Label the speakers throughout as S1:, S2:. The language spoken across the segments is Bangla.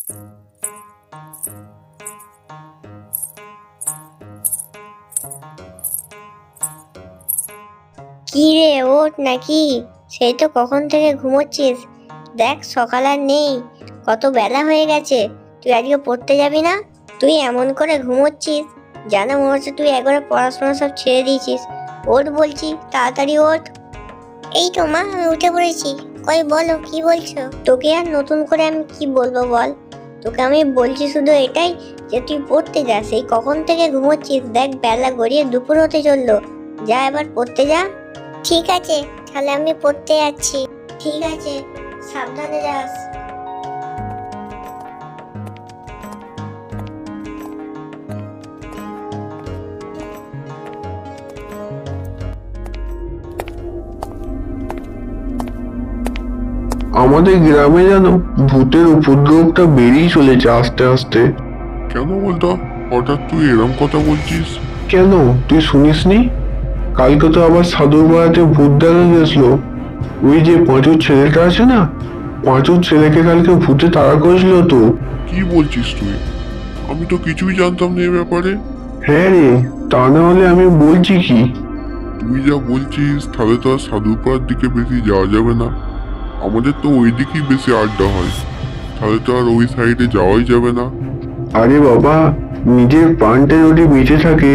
S1: কি রে, ওঠ নাকি? সেই তো কখন থেকে ঘুমোচ্ছিস। দেখ সকাল আর নেই, কত বেলা হয়ে গেছে। তুই আজকে পড়তে যাবি না? তুই এমন করে ঘুমোচ্ছিস, জানা মনে হচ্ছে তুই একবারে পড়াশোনা সব ছেড়ে দিয়েছিস। ওঠ বলছি, তাড়াতাড়ি ওঠ। এই তো মা, আমি উঠে পড়েছি। কই বলো, কি বলছো? তোকে আর নতুন করে আমি কি বলবো বল। তোকে আমি বলছি শুধু এটাই যে তুই পড়তে যা। সেই কখন থেকে ঘুমোচ্ছিস, দেখ বেলা গড়িয়ে দুপুর হতে চললো। যা এবার পড়তে যা। ঠিক আছে, তাহলে আমি পড়তে যাচ্ছি। ঠিক আছে, সাবধানে যাস।
S2: আমাদের গ্রামে যেন ভূতের উপদ্রবটা বেড়েই চলেছে আস্তে আস্তে।
S3: কেন বলতো, হঠাৎ তুই এরম কথা বলছিস?
S2: কেন, তুই শুনিসনি? কালকে তো আবার সাধুর বাড়িতে ভূত দেখা গেছিল। ওই যে পাঁচুর ছেলেটা আছে না, পাঁচুর ছেলেকে কালকে ভূতে তাড়া করেছিল তো।
S3: কি বলছিস তুই? আমি তো কিছুই জানতাম না এ ব্যাপারে।
S2: হ্যাঁ রে, তা না হলে আমি বলছি কি।
S3: তুই যা বলছিস তাহলে তো আর সাধুপাড়ার দিকে বেশি যাওয়া যাবে না। আমাদের তো ওই দিকেই বেশি আড্ডা হয়, তাহলে তো আর ওই সাইডে যাওয়াই যাবে না।
S2: আরে বাবা, নিজের প্রাণটা যদি বেঁচে থাকে,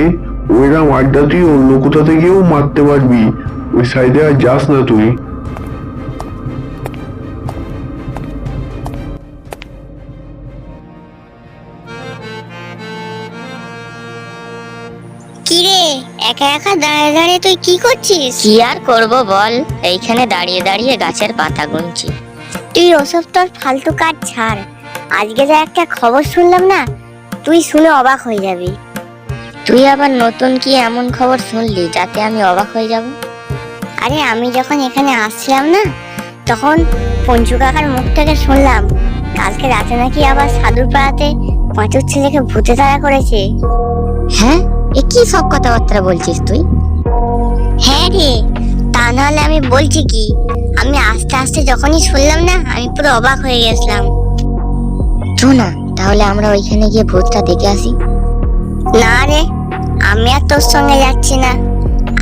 S2: ওইরকম আড্ডা তুই অন্য কোথা থেকেও মারতে পারবি। ওই সাইডে আর যাস না তুই।
S1: কি রে, একা একা দাঁড়িয়ে দাঁড়িয়ে তুই কি করছিস?
S4: কি আর করব বল, এইখানে দাঁড়িয়ে দাঁড়িয়ে গাছের পাতা গুনছি।
S1: তুই ওসব তোর ফালতু কাজ ছাড়। আজকে যা একটা খবর শুনলাম না, তুই শুনে অবাক হয়ে যাবি।
S4: তুই আবার নতুন কি এমন খবর শুনলি যাতে আমি অবাক হয়ে যাব?
S1: আরে আমি যখন এখানে আসছিলাম না, তখন পঞ্চু কাকার মুখ থেকে শুনলাম কালকে রাতে নাকি আবার সাধুর পাড়াতে পাঁচুর ছেলেকে ভূতে তাড়া করেছে।
S4: হ্যাঁ, এ কি সব কথাবার্তা বলছিস তুই?
S1: হ্যাঁ রে, তা নাহলে আমি বলছি কি। আমি আস্তে আস্তে যখনই শুনলাম না, আমি পুরো অবাক হয়ে গেছিলাম।
S4: চো না, তাহলে আমরা ওইখানে গিয়ে ভূতটা দেখে আসি।
S1: না রে, আমি আর তোর সঙ্গে যাচ্ছি না।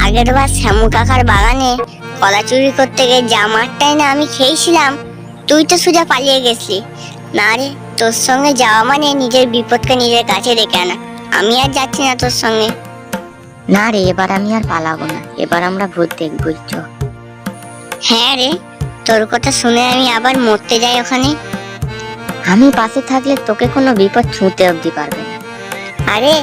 S1: আগের বার শ্যামু কাকার বাগানে কলা চুরি করতে গিয়ে যা মারটাই না আমি খেয়েছিলাম, তুই তো সোজা পালিয়ে গেছিলি। না রে, তোর সঙ্গে যাওয়া মানে নিজের বিপদকে নিজের কাছে ডেকে আনা। আমি আর যাচ্ছি না তোর সঙ্গে।
S4: না রে, এবার আমি আর পালাবো না, এবার আমরা ভূত দেখবো। চ।
S1: হ্যাঁ রে, তোর কথা শুনে আমি আবার মরতে যাই ওখানে।
S4: আমি পাশে থাকলে তোকে কোনো বিপদ ছুঁতে অবধি পারবে না।
S1: আরে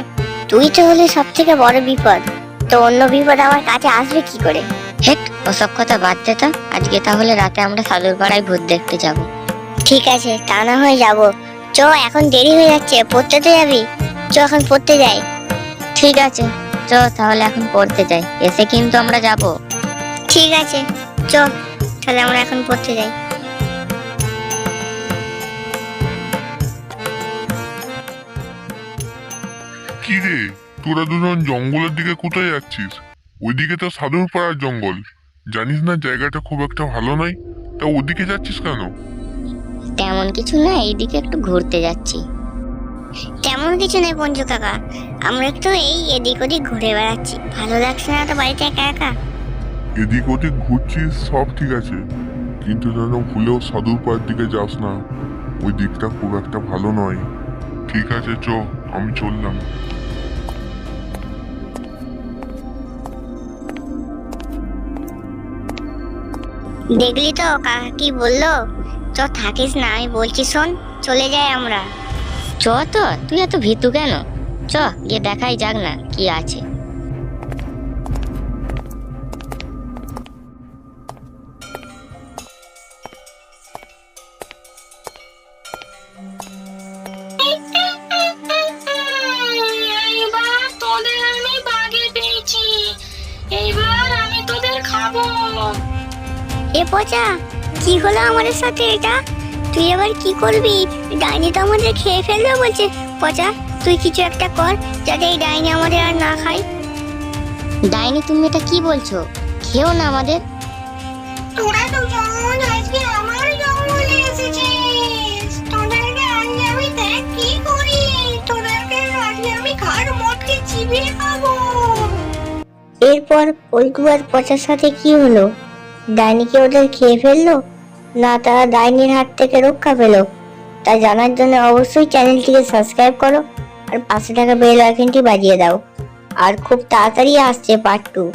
S1: তুই তো হলে সব থেকে বড় বিপদ, তো অন্য বিপদ আমার কাছে আসবে কি করে?
S4: হেট, ওসব কথা বাদ দে তো। আজকে তাহলে রাতে আমরা সাধুর পাড়ায় ভূত দেখতে যাব।
S1: ঠিক আছে, তা না হয়ে যাবো। চ, এখন দেরি হয়ে যাচ্ছে। পড়তে তো যাবি, চ এখন পড়তে যাই।
S4: ঠিক আছে, চ তাহলে এখন পড়তে যাই, এসে কিন্তু আমরা যাব।
S1: ঠিক আছে, চ তাহলে আমরা এখন পড়তে যাই।
S3: কি রে, তোরা দুজন জঙ্গলের দিকে কোথায় যাচ্ছিস? ওইদিকে তো সাধুর পাড়ার জঙ্গল। জানিস না জায়গাটা খুব একটা ভালো নয়, তা ওদিকে যাচ্ছিস কেন?
S4: তেমন কিছু না, এইদিকে একটু ঘুরতে যাচ্ছি।
S1: তেমন কিছু নেই পঞ্চু কাকা, আমরা একটু এই এদিক ওদিক ঘুরে বেড়াচ্ছি। ভালো লাগছে না তো বাড়িতে একা একা।
S3: এদিক ওদিক ঘুরছিস সব ঠিক আছে, কিন্তু যেন ভুলেও সাধুর পাড়ার দিকে যাস না। ওই দিকটা খুব একটা ভালো নয়। ঠিক আছে, চ, আমি চললাম।
S1: দেখলি তো কাকা কি বললো? চ, থাকিস না, আমি বলছি শোন, চলে যাই আমরা।
S4: চ তো, তুই এত ভীতু কেন? চ গিয়ে দেখাই যাক না কি আছে।
S5: এইবার তোদের আমি বাগে পেয়েছি, এইবার আমি তোদের খাবো।
S1: এ পচা, কি হলো আমাদের সাথে এটা? তুই এবার কি করবি? ডাইনি তো আমাদের খেয়ে ফেলবে বলছে। পচা, তুই কিছু একটা কর যাতে এই ডাইনি আমাদের আর না খায়।
S4: ডাইনি, তুমি এটা কি বলছো? খেও না আমাদের।
S5: তোরা দুজন আজকে আমার জঙ্গলে এসেছিস, তোদেরকে আজকে আমি চিবিয়ে খাবো।
S1: এরপর পল্টু আর পচার সাথে কি হলো? ডাইনি কি ওদের খেয়ে ফেললো, না তারা ডাইনির হাত থেকে রক্ষা পেলো? তা জানার জন্য অবশ্যই চ্যানেলটিকে সাবস্ক্রাইব করো আর পাশে থাকা বেল আইকনটি বাজিয়ে দাও। আর খুব তাড়াতাড়ি আসছে পার্ট 2।